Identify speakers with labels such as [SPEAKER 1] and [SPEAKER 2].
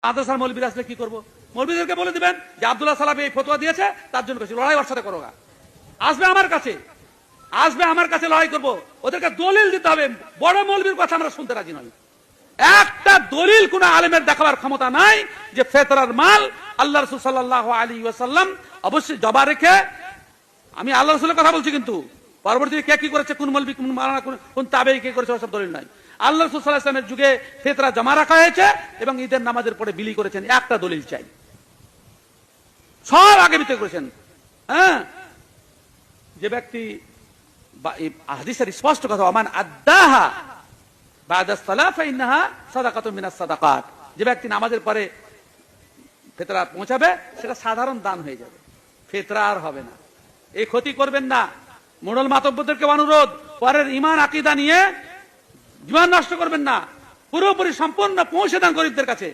[SPEAKER 1] মাদ্রাসার মৌলবীরা আসলে কি করবো? মৌলবীদেরকে বলে দিবেন যে আব্দুল্লাহ সালাফি এই ফতোয়া দিয়েছে, তার জন্য কিছু লড়াই ওর সাথে করো। আসবে আমার কাছে লড়াই করবো। ওদেরকে দলিল দিতে হবে। বড় মৌলবীর কথা আমরা শুনতে রাজি নই। একটা দলিল কোন আলেমের দেখাবার ক্ষমতা নাই যে ফেতরার মাল আল্লাহ রাসূল সাল্লাল্লাহু আলাইহি ওয়াসাল্লাম অবশ্যই জবা রেখে, আমি আল্লাহ রাসূলের কথা বলছি, কিন্তু পরবর্তীতে কে কি করেছে, কোন মৌলবী, কোন মাওলানা, কোন তাবেঈ কে করেছে, ওসব দলিল নাই। আল্লাহ রাসূল সাল্লাল্লাহু আলাইহি ওয়াসাল্লামের যুগে ফেতরা জমা রাখা হয়েছে এবং ঈদের নামাজের পরে বিলি করেছেন। একটা দলিল চাই। সব আগে ভিতরে করেছেন। হ্যাঁ, যে ব্যক্তি হাদিসের স্পষ্ট কথা, ওমান আদ্দাহা বাদা সালাহ ফাইন্নাহা সাদাকাতুম মিনাস সাদাকাত, যে ব্যক্তি নামাজের পরে ফিতরা পৌঁছাবে সেটা সাধারণ দান হয়ে যাবে, ফিতরা আর হবে না। এই ক্ষতি করবেন না। মোড়ল মাতব্বরদেরকে অনুরোধ, পরের ঈমান আকীদা নিয়ে জীবন নষ্ট করবেন না। পুরোপুরি সম্পূর্ণ পৌঁছে দেন গরিবদের কাছে।